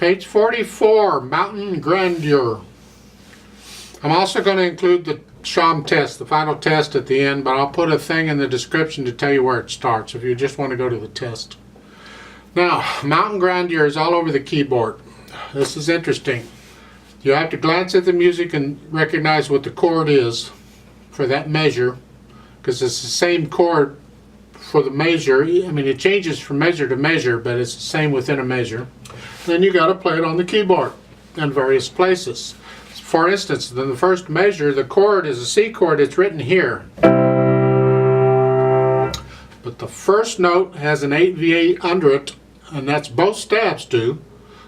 Page 44, Mountain Grandeur. I'm also going to include the Schaum test, the final test at the end, but I'll put a thing in the description to tell you where it starts if you just want to go to the test. Now, Mountain Grandeur is all over the keyboard. This is interesting. You have to glance at the music and recognize what the chord is for that measure, because it's the same chord for the measure. I mean, it changes from measure to measure, but it's the same within a measure. Then you got to play it on the keyboard in various places. For instance, in the first measure, the chord is a C chord. It's written here. But the first note has an 8/8 under it, and that's both stabs do.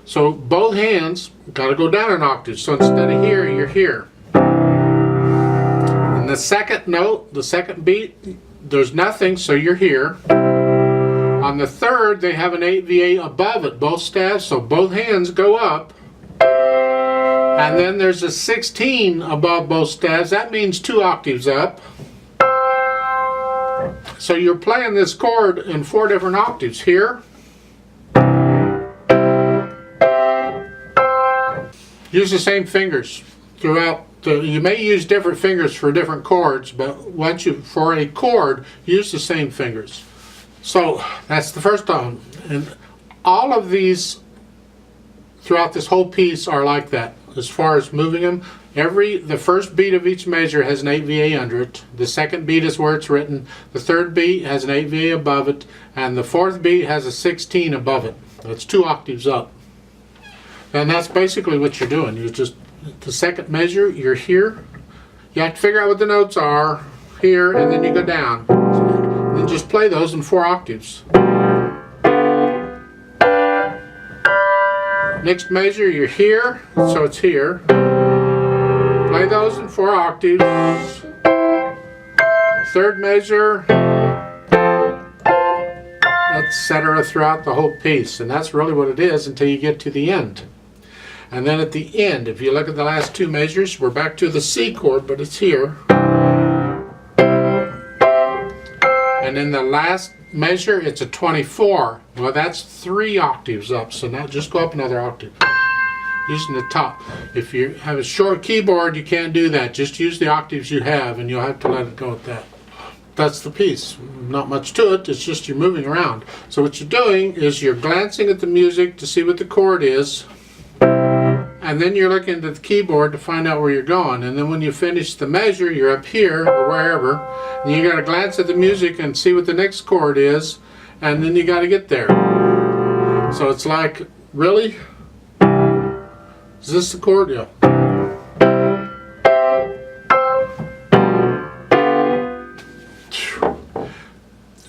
So both hands got to go down an octave. So instead of here, you're here. And the second note, the second beat, there's nothing, so you're here. On the third, they have an 8/8 above it, both stabs, so both hands go up. And then there's a 16 above both stabs. That means 2 octaves up. So you're playing this chord in 4 different octaves. Here. Use the same fingers throughout. You may use different fingers for different chords, but for a chord, use the same fingers. So that's the first one. And all of these throughout this whole piece are like that. As far as moving them, the first beat of each measure has an 8/8 under it. The second beat is where it's written. The third beat has an 8/8 above it, and the fourth beat has a 16 above it. That's 2 octaves up. And that's basically what you're doing. You're just, the second measure, you're here. You have to figure out what the notes are here, and then you go down. And then just play those in 4 octaves. Next measure, you're here, so it's here. Play those in 4 octaves. Third measure, etc. throughout the whole piece. And that's really what it is until you get to the end. And then at the end, if you look at the last 2 measures, we're back to the C chord, but it's here. And in the last measure, it's a 24. Well, that's 3 octaves up, so now just go up another octave using the top. If you have a short keyboard, you can't do that. Just use the octaves you have, and you'll have to let it go at that. That's the piece. Not much to it, it's just you're moving around. So what you're doing is you're glancing at the music to see what the chord is, and then you're looking at the keyboard to find out where you're going. And then when you finish the measure, you're up here or wherever, and you got to glance at the music and see what the next chord is, and then you got to get there. So it's like, really? Is this the chord? Yeah.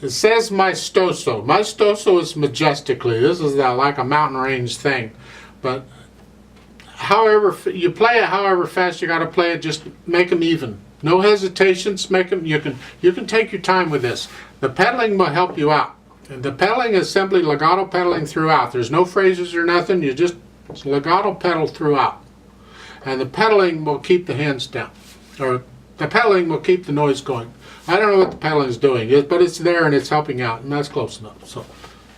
It says maestoso. Maestoso is majestically. This is like a mountain range thing. But however you play it, however fast you got to play it, just make them even. No hesitations. Make them. You can take your time with this. The pedaling will help you out. And the pedaling is simply legato pedaling throughout. There's no phrases or nothing. You just legato pedal throughout. And the pedaling will keep the hands down, or the pedaling will keep the noise going. I don't know what the pedaling is doing, but it's there and it's helping out, and that's close enough.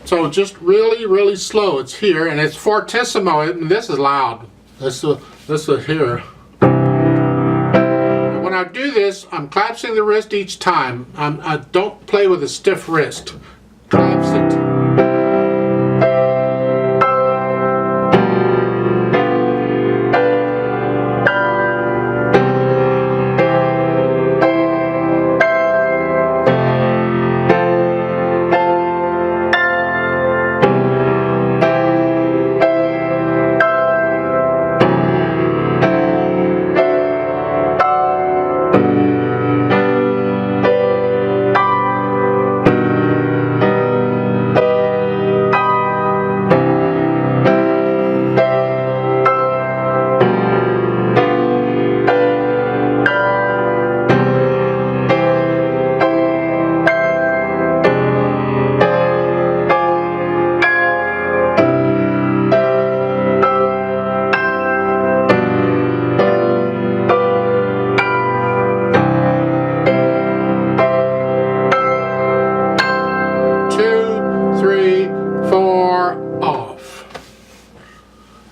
So just really, really slow. It's here, and it's fortissimo. And this is loud. This is here. And when I do this, I'm collapsing the wrist each time. I don't play with a stiff wrist. Collapse it.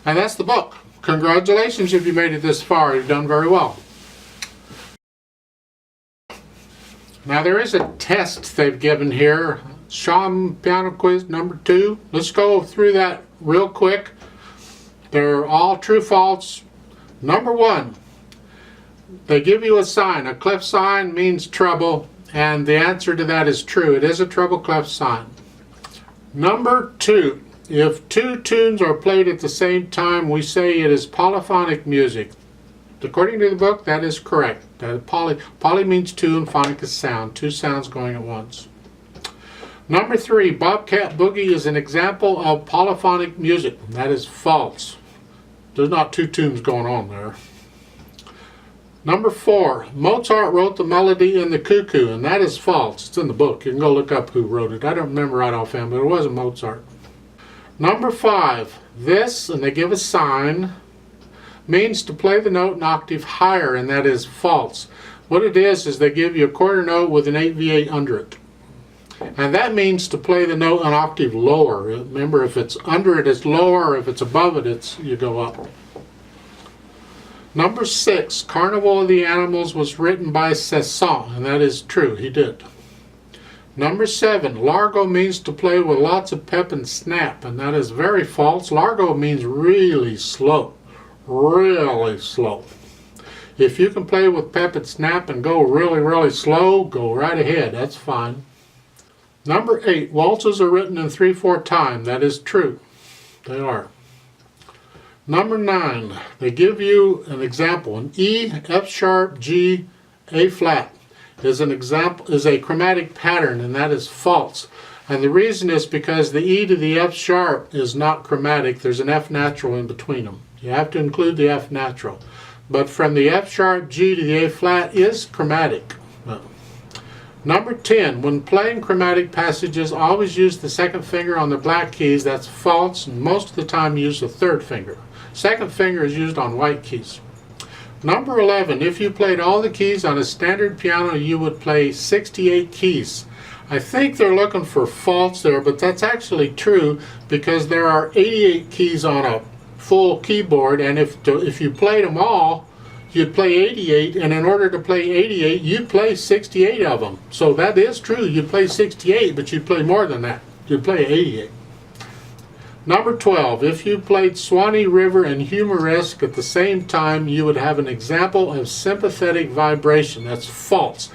And that's the book. Congratulations if you made it this far. You've done very well. Now there is a test they've given here. Schaum piano quiz number 2. Let's go through that real quick. They're all true false. Number 1, they give you a sign. A clef sign means treble, and the answer to that is true. It is a treble clef sign. Number 2, if 2 tunes are played at the same time, we say it is polyphonic music. According to the book, that is correct. Poly means 2 and phonic is sound. 2 sounds going at once. Number 3, Bobcat Boogie is an example of polyphonic music. That is false. There's not 2 tunes going on there. Number 4, Mozart wrote the melody in the Cuckoo, and that is false. It's in the book. You can go look up who wrote it. I don't remember right offhand, but it wasn't Mozart. Number 5, this, and they give a sign, means to play the note an octave higher, and that is false. What it is they give you a quarter note with an 8V8 under it. And that means to play the note an octave lower. Remember, if it's under it, it's lower. If it's above it, you go up. Number 6, Carnival of the Animals was written by Cézanne, and that is true. He did. Number 7, Largo means to play with lots of pep and snap, and that is very false. Largo means really slow. Really slow. If you can play with pep and snap and go really, really slow, go right ahead. That's fine. Number 8, waltzes are written in 3/4 time. That is true. They are. Number 9, they give you an example. An E, F sharp, G, A flat is a chromatic pattern, and that is false. And the reason is because the E to the F sharp is not chromatic. There's an F natural in between them. You have to include the F natural. But from the F sharp, G to the A flat is chromatic. Number 10, when playing chromatic passages, always use the second finger on the black keys. That's false, and most of the time use the third finger. Second finger is used on white keys. Number 11, if you played all the keys on a standard piano, you would play 68 keys. I think they're looking for false there, but that's actually true because there are 88 keys on a full keyboard, and if you played them all, you'd play 88, and in order to play 88, you'd play 68 of them. So that is true. You'd play 68, but you'd play more than that. You'd play 88. Number 12, if you played Swanee River and Humoresque at the same time, you would have an example of sympathetic vibration. That's false.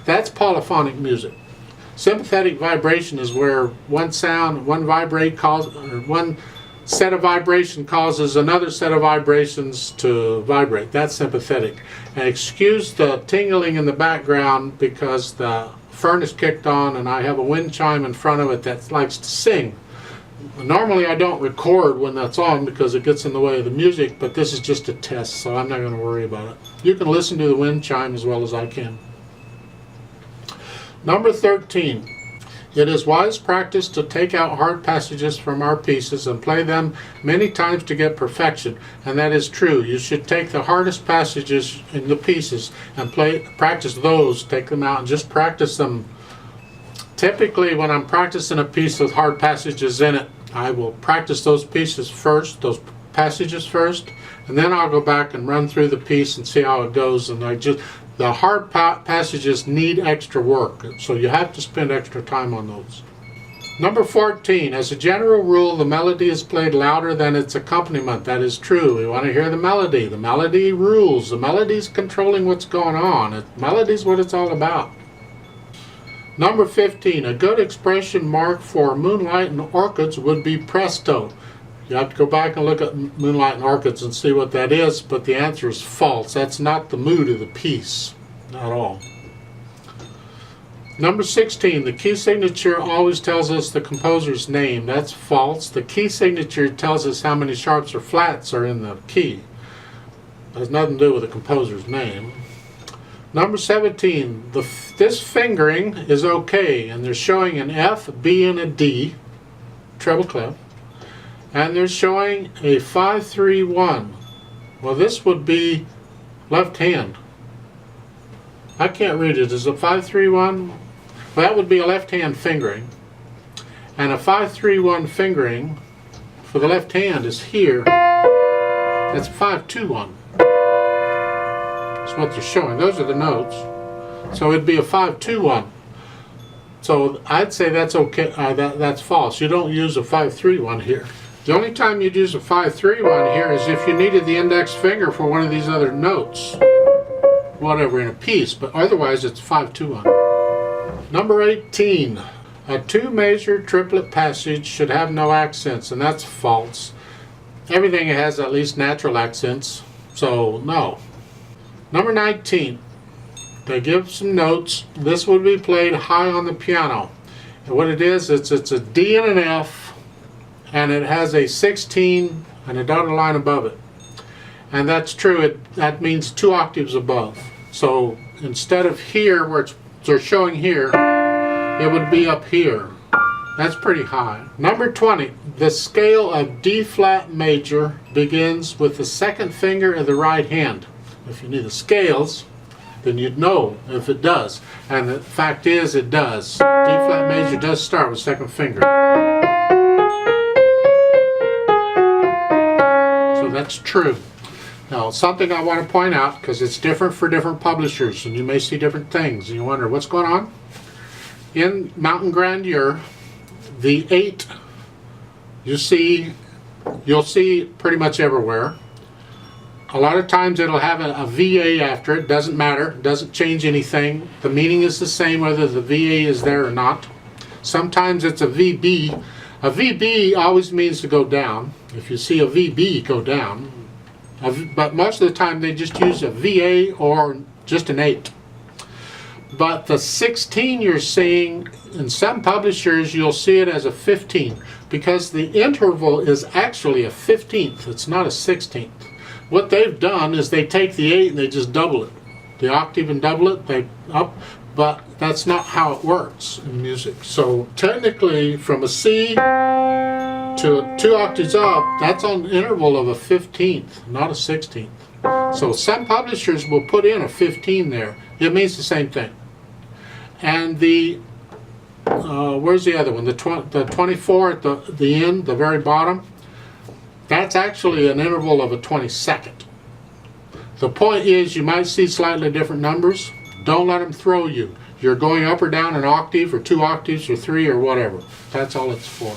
That's polyphonic music. Sympathetic vibration is where one sound, one set of vibration causes another set of vibrations to vibrate. That's sympathetic. And excuse the tingling in the background because the furnace kicked on and I have a wind chime in front of it that likes to sing. Normally I don't record when that's on because it gets in the way of the music, but this is just a test, so I'm not going to worry about it. You can listen to the wind chime as well as I can. Number 13. It is wise practice to take out hard passages from our pieces and play them many times to get perfection, and that is true. You should take the hardest passages in the pieces and practice those, take them out and just practice them. Typically when I'm practicing a piece with hard passages in it, I will practice those passages first, and then I'll go back and run through the piece and see how it goes, and the hard passages need extra work, so you have to spend extra time on those. Number 14, as a general rule, the melody is played louder than its accompaniment. That is true. We want to hear the melody. The melody rules. The melody's controlling what's going on. Melody's what it's all about. Number 15, a good expression mark for Moonlight and Orchids would be presto. You have to go back and look at Moonlight and Orchids and see what that is, but the answer is false. That's not the mood of the piece, not at all. Number 16, the key signature always tells us the composer's name. That's false. The key signature tells us how many sharps or flats are in the key. It has nothing to do with the composer's name. Number 17, this fingering is okay, and they're showing an F, B, and a D, treble clef. And they're showing a 5-3-1. Well, this would be left hand. I can't read it. Is it 5-3-1? Well, that would be a left hand fingering. And a 5-3-1 fingering for the left hand is here. That's a 5-2-1. That's what they're showing. Those are the notes. So it'd be a 5-2-1. So I'd say that's okay. That's false. You don't use a 5-3-1 here. The only time you'd use a 5-3-1 here is if you needed the index finger for one of these other notes, whatever, in a piece. But otherwise, it's 5-2-1. Number 18. A two-measure triplet passage should have no accents, and that's false. Everything has at least natural accents, so no. Number 19. They give some notes. This would be played high on the piano. And what it is, it's a D and an F, and it has a 16 and a dotted line above it. And that's true. That means 2 octaves above. So instead of here, where they're showing here, it would be up here. That's pretty high. Number 20. The scale of D flat major begins with the second finger of the right hand. If you knew the scales, then you'd know if it does. And the fact is, it does. D flat major does start with second finger. So that's true. Now, something I want to point out, because it's different for different publishers, and you may see different things, and you wonder what's going on. In Mountain Grandeur, the 8 you'll see pretty much everywhere. A lot of times it'll have a VA after it. Doesn't matter. Doesn't change anything. The meaning is the same whether the VA is there or not. Sometimes it's a VB. A VB always means to go down. If you see a VB, go down. But most of the time they just use a VA or just an 8. But the 16 you're seeing, in some publishers you'll see it as a 15, because the interval is actually a 15th. It's not a 16th. What they've done is they take the 8 and they just double it. The octave and double it, they up, but that's not how it works in music. So technically from a C to 2 octaves up, that's on an interval of a 15th, not a 16th. So some publishers will put in a 15 there. It means the same thing. And the, where's the other one? The 24 at the end, the very bottom, that's actually an interval of a 22nd. The point is, you might see slightly different numbers. Don't let them throw you. You're going up or down an octave or 2 octaves or 3 or whatever. That's all it's for.